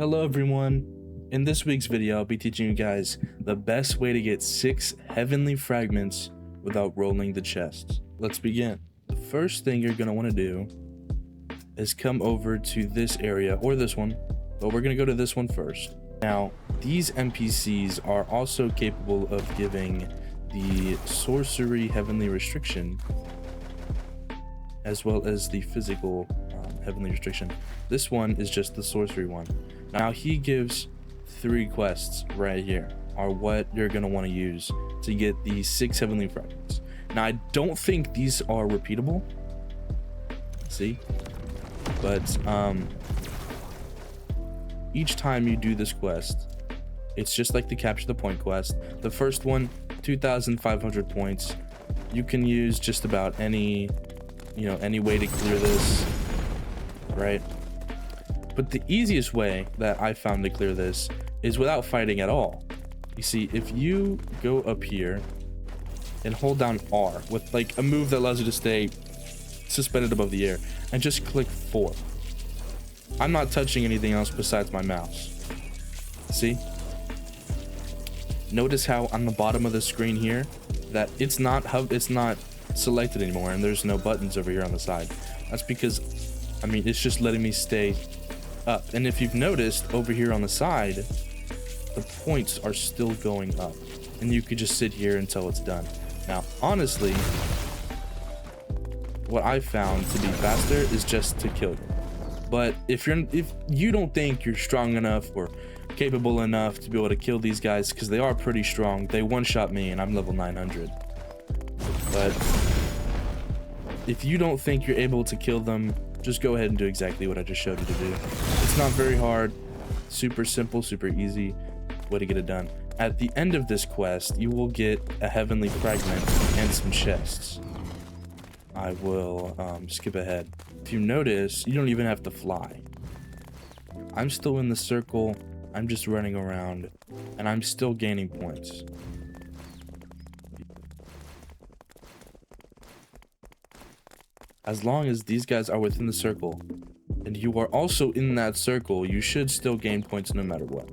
Hello everyone. In this week's video, I'll be teaching you guys the best way to get 6 heavenly fragments without rolling the chests. Let's begin. The first thing you're going to want to do is come over to this area, or this one, but we're going to go to this one first. Now, these NPCs are also capable of giving the sorcery heavenly restriction, as well as the physical heavenly restriction. This one is just the sorcery one. Now he gives 3 quests right here are what you're going to want to use to get the 6 heavenly fragments. Now I don't think these are repeatable, see, but each time you do this quest, it's just like the capture the point quest. The first one, 2,500 points. You can use just about any way to clear this, right? But the easiest way that I found to clear this is without fighting at all. You see, if you go up here and hold down R with like a move that allows you to stay suspended above the air and just click 4. I'm not touching anything else besides my mouse. See? Notice how on the bottom of the screen here that it's not selected anymore, and there's no buttons over here on the side. That's because, I mean, it's just letting me stay up. And if you've noticed over here on the side, the points are still going up, and you could just sit here until it's done. Now, honestly, what I found to be faster is just to kill them. But if you don't think you're strong enough or capable enough to be able to kill these guys, because they are pretty strong, they one-shot me and I'm level 900. But if you don't think you're able to kill them, just go ahead and do exactly what I just showed you to do. It's not very hard, super simple, super easy way to get it done. At the end of this quest, you will get a heavenly fragment and some chests. I will skip ahead. If you notice, you don't even have to fly. I'm still in the circle, I'm just running around, and I'm still gaining points. As long as these guys are within the circle, and you are also in that circle, you should still gain points no matter what.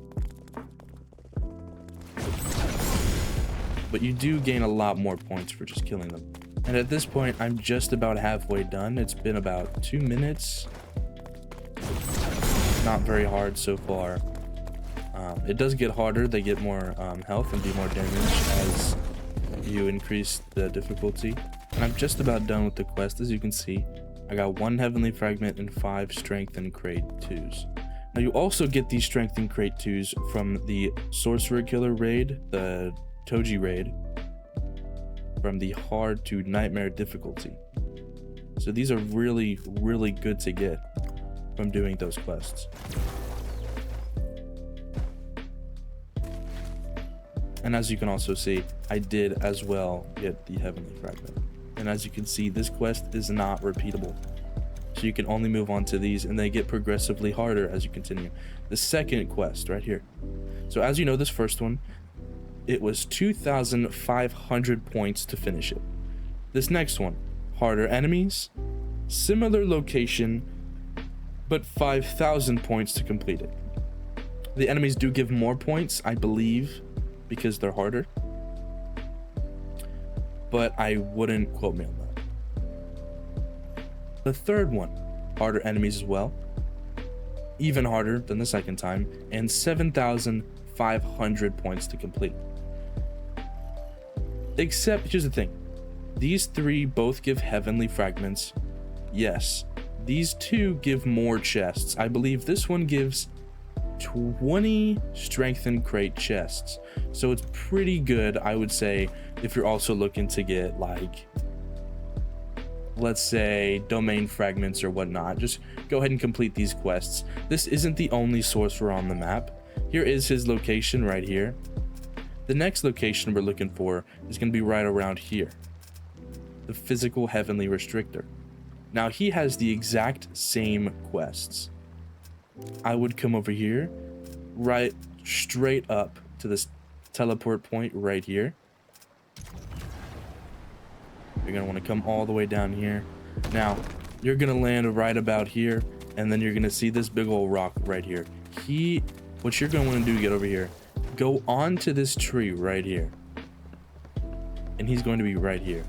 But you do gain a lot more points for just killing them. And at this point, I'm just about halfway done. It's been about 2 minutes. Not very hard so far. It does get harder. They get more health and do more damage as you increase the difficulty. And I'm just about done with the quest. As you can see, I got 1 heavenly fragment and 5 strength and crate 2s. Now you also get these strength and crate 2s from the sorcerer killer raid, the Toji raid, from the hard to nightmare difficulty. So these are really, really good to get from doing those quests. And as you can also see, I did as well get the heavenly fragment. And as you can see, this quest is not repeatable. So you can only move on to these, and they get progressively harder as you continue. The second quest right here. So as you know, this first one, it was 2,500 points to finish it. This next one, harder enemies, similar location, but 5,000 points to complete it. The enemies do give more points, I believe, because they're harder, but I wouldn't quote me on that. The third one, harder enemies as well, even harder than the second time, and 7,500 points to complete. Except, here's the thing, these 3 both give heavenly fragments. Yes, these 2 give more chests. I believe this one gives 20 strength and crate chests, so it's pretty good, I would say, if you're also looking to get, like, let's say domain fragments or whatnot. Just go ahead and complete these quests. This isn't the only sorcerer on the map. Here is his location right here. The next location we're looking for is going to be right around here, the physical heavenly restrictor. Now he has the exact same quests. I would come over here, right straight up to this teleport point right here. You're going to want to come all the way down here. Now, you're going to land right about here, and then you're going to see this big old rock right here. what you're going to want to do, get over here, go onto this tree right here, and he's going to be right here.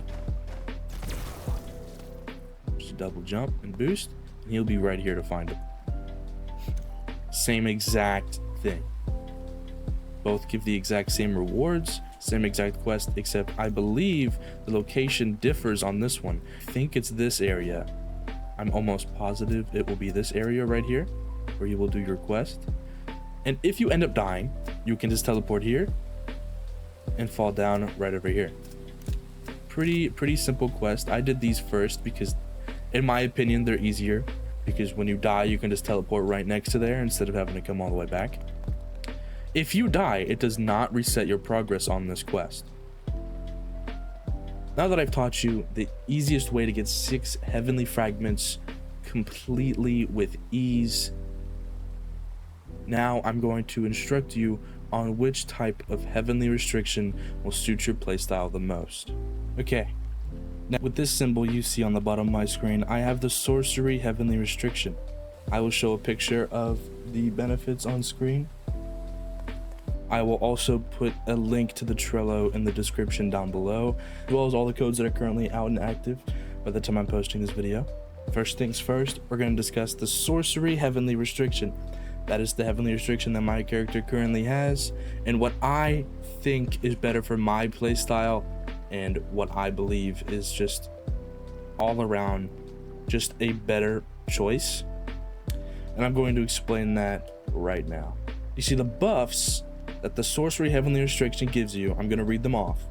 Just double jump and boost, and he'll be right here to find him. Same exact thing. Both give the exact same rewards, same exact quest, except I believe the location differs on this one. I think it's this area. I'm almost positive it will be this area right here where you will do your quest. And if you end up dying, you can just teleport here and fall down right over here. Pretty simple quest. I did these first because in my opinion they're easier, because when you die you can just teleport right next to there instead of having to come all the way back. If you die, it does not reset your progress on this quest. Now that I've taught you the easiest way to get 6 heavenly fragments completely with ease, now I'm going to instruct you on which type of heavenly restriction will suit your playstyle the most. Okay, now with this symbol you see on the bottom of my screen, I have the sorcery heavenly restriction. I will show a picture of the benefits on screen. I will also put a link to the Trello in the description down below, as well as all the codes that are currently out and active by the time I'm posting this video. First things first, we're going to discuss the sorcery heavenly restriction. That is the heavenly restriction that my character currently has, and what I think is better for my playstyle, and what I believe is just all around just a better choice. And I'm going to explain that right now. You see, the buffs that the sorcery heavenly restriction gives you, I'm going to read them off.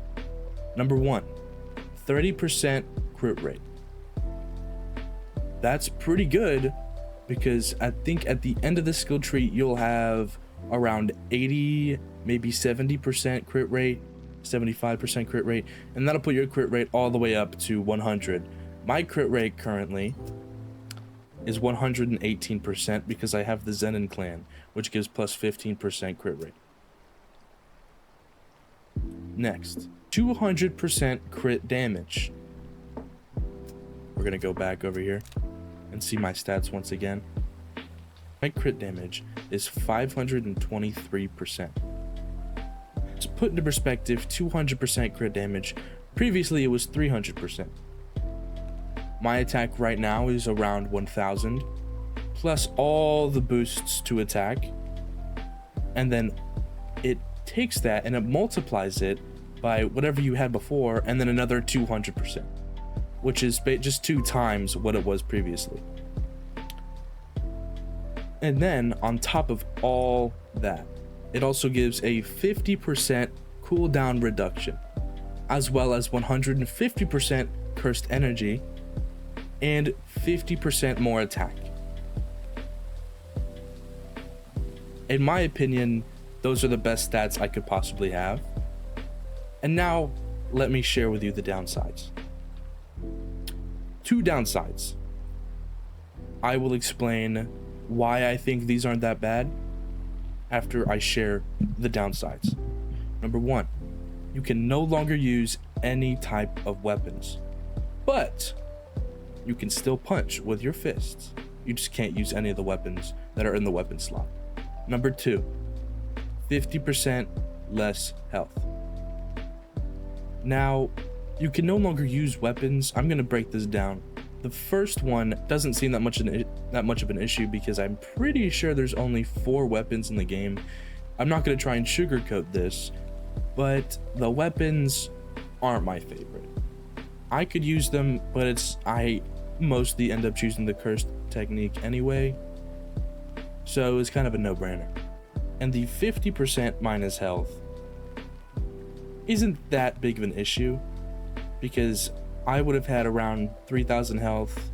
Number 1, 30% crit rate. That's pretty good, because I think at the end of the skill tree you'll have around 80, maybe 70% crit rate, 75% crit rate, and that'll put your crit rate all the way up to 100. My crit rate currently is 118% because I have the Zenin clan, which gives plus 15% crit rate. Next, 200% crit damage. We're gonna go back over here and see my stats once again. My crit damage is 523%. To put into perspective, 200% crit damage, previously it was 300%. My attack right now is around 1000, plus all the boosts to attack, and then it takes that and it multiplies it by whatever you had before, and then another 200%, which is just 2 times what it was previously. And then on top of all that, it also gives a 50% cooldown reduction, as well as 150% cursed energy and 50% more attack. In my opinion, those are the best stats I could possibly have. And now let me share with you the downsides. 2 downsides. I will explain why I think these aren't that bad after I share the downsides. Number 1, you can no longer use any type of weapons, but you can still punch with your fists. You just can't use any of the weapons that are in the weapon slot. Number 2, 50% less health. Now, you can no longer use weapons. I'm going to break this down. The first one doesn't seem that much of an issue because I'm pretty sure there's only 4 weapons in the game. I'm not going to try and sugarcoat this, but the weapons aren't my favorite. I could use them, but I mostly end up choosing the cursed technique anyway, so it's kind of a no-brainer. And the 50% minus health isn't that big of an issue, because I would have had around 3000 health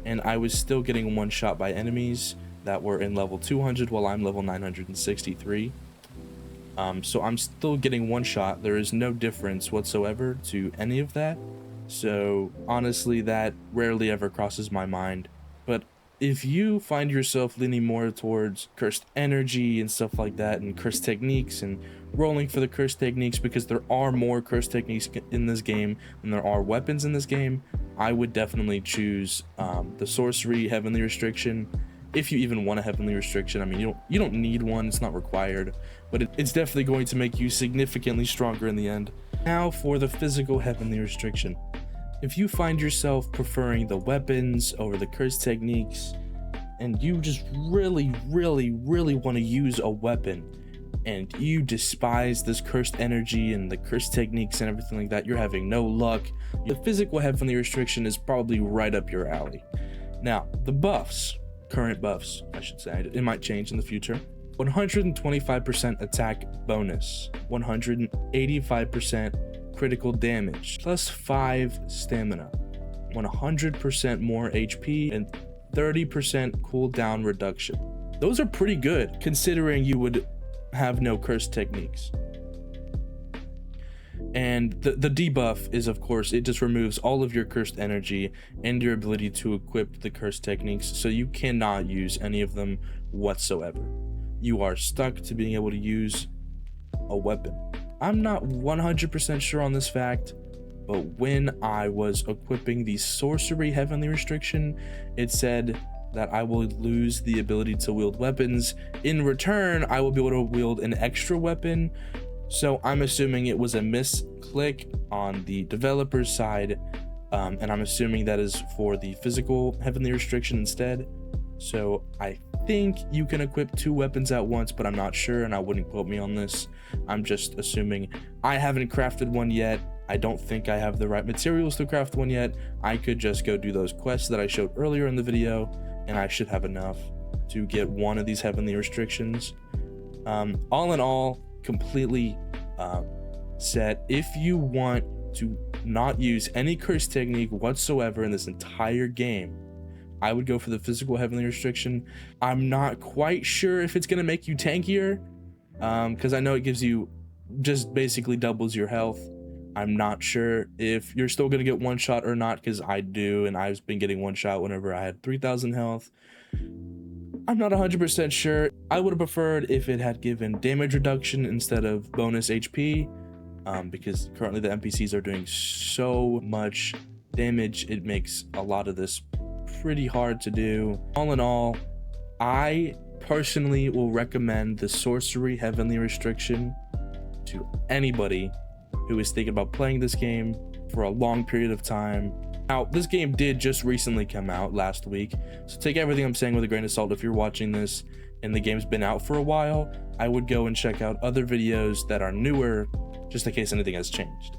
and I was still getting one shot by enemies that were in level 200 while I'm level 963. So I'm still getting one shot. There is no difference whatsoever to any of that. So honestly, that rarely ever crosses my mind. But if you find yourself leaning more towards cursed energy and stuff like that, and cursed techniques, and rolling for the cursed techniques because there are more cursed techniques in this game than there are weapons in this game, I would definitely choose the sorcery heavenly restriction. if you even want a heavenly restriction. I mean, you don't need one, it's not required, but it's definitely going to make you significantly stronger in the end. Now for the physical heavenly restriction. If you find yourself preferring the weapons over the curse techniques, and you just really want to use a weapon, and you despise this cursed energy and the cursed techniques and everything like that, you're having no luck, the physical heavenly restriction is probably right up your alley. Now, the buffs, current buffs, I should say, it might change in the future. 125% attack bonus, 185% critical damage, plus 5 stamina, 100% more HP, and 30% cooldown reduction. Those are pretty good considering you would have no cursed techniques. And the debuff is, of course, it just removes all of your cursed energy and your ability to equip the cursed techniques, so you cannot use any of them whatsoever. You are stuck to being able to use a weapon. I'm not 100% sure on this fact, but when I was equipping the sorcery heavenly restriction, it said that I will lose the ability to wield weapons. In return, I will be able to wield an extra weapon. So I'm assuming it was a misclick on the developer's side, and I'm assuming that is for the physical heavenly restriction instead. So I think you can equip 2 weapons at once, but I'm not sure, and I wouldn't quote me on this. I'm just assuming. I haven't crafted one yet. I don't think I have the right materials to craft one yet. I could just go do those quests that I showed earlier in the video, and I should have enough to get one of these heavenly restrictions. All in all, completely set. If you want to not use any curse technique whatsoever in this entire game, I would go for the physical heavenly restriction. I'm not quite sure if it's going to make you tankier, because I know it gives you just basically doubles your health. I'm not sure if you're still going to get one shot or not, because I do, and I've been getting one shot whenever I had 3,000 health. I'm not 100% sure. I would have preferred if it had given damage reduction instead of bonus HP, because currently the NPCs are doing so much damage, it makes a lot of this pretty hard to do. All in all, I personally will recommend the sorcery heavenly restriction to anybody who is thinking about playing this game for a long period of time. Now, this game did just recently come out last week, so take everything I'm saying with a grain of salt. If you're watching this and the game's been out for a while, I would go and check out other videos that are newer, just in case anything has changed.